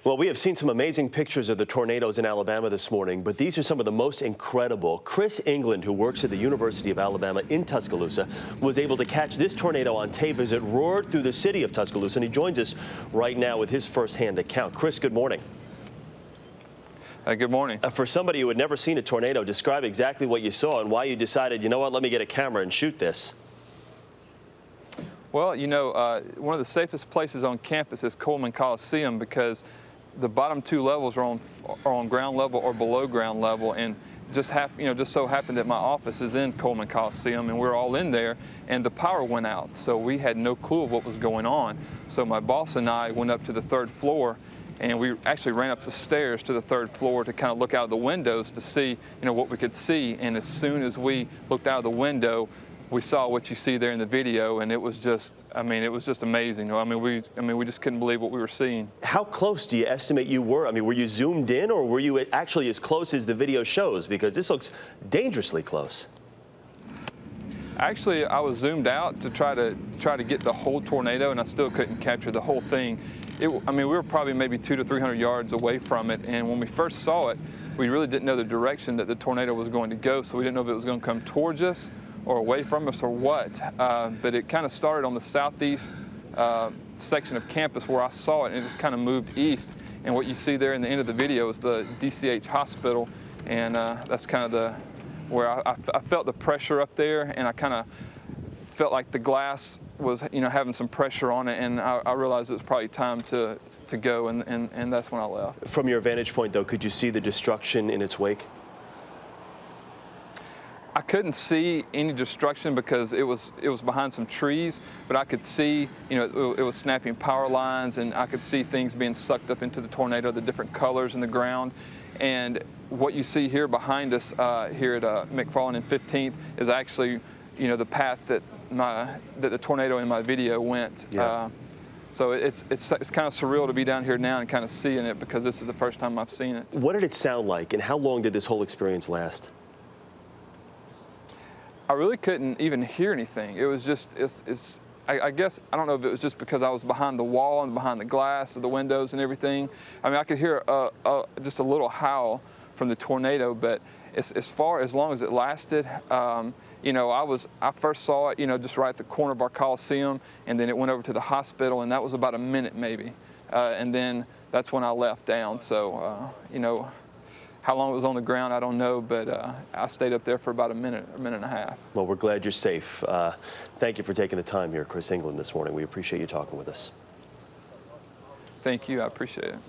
Well, we have seen some amazing pictures of the tornadoes in Alabama this morning, but these are some of the most incredible. Chris England, who works at the University of Alabama in Tuscaloosa, was able to catch this tornado on tape as it roared through the city of Tuscaloosa, and he joins us right now with his firsthand account. Chris, good morning. Good morning. For somebody who had never seen a tornado, describe exactly what you saw and why you decided, you know what, let me get a camera and shoot this. Well, you know, one of the safest places on campus is Coleman Coliseum because the bottom two levels are on ground level or below ground level, and just so happened that my office is in Coleman Coliseum, and we're all in there, and the power went out, so we had no clue of what was going on. So my boss and I went up to the third floor, and we actually ran up the stairs to the third floor to kind of look out of the windows to see, what we could see. And as soon as we looked out of the window, we saw what you see there in the video, and it was just, it was just amazing. We just couldn't believe what we were seeing. How close do you estimate you were? Were you zoomed in, or were you actually as close as the video shows? Because this looks dangerously close. Actually, I was zoomed out to try to get the whole tornado, and I still couldn't capture the whole thing. We were probably maybe 200 to 300 yards away from it, and when we first saw it, we really didn't know the direction that the tornado was going to go, so we didn't know if it was going to come towards us or away from us or what. But it kind of started on the southeast section of campus where I saw it, and it just kind of moved east. And what you see there in the end of the video is the DCH hospital, and that's kind of where I felt the pressure up there, and I kind of felt like the glass was having some pressure on it, and I realized it was probably time to go, and that's when I left. From your vantage point, though, could you see the destruction in its wake? I couldn't see any destruction because it was behind some trees, but I could see, it was snapping power lines, and I could see things being sucked up into the tornado, the different colors in the ground. And what you see here behind us here at McFarland and 15th is actually, the path that the tornado in my video went. Yeah. So it's kind of surreal to be down here now and kind of seeing it because this is the first time I've seen it. What did it sound like, and how long did this whole experience last? I really couldn't even hear anything. It was just, I guess, I don't know if it was just because I was behind the wall and behind the glass of the windows and everything. I could hear just a little howl from the tornado, but as long as it lasted, I first saw it, just right at the corner of our Coliseum, and then it went over to the hospital, and that was about a minute maybe. And then that's when I left down. So, how long it was on the ground, I don't know, but I stayed up there for about a minute and a half. Well, we're glad you're safe. Thank you for taking the time here, Chris England, this morning. We appreciate you talking with us. Thank you. I appreciate it.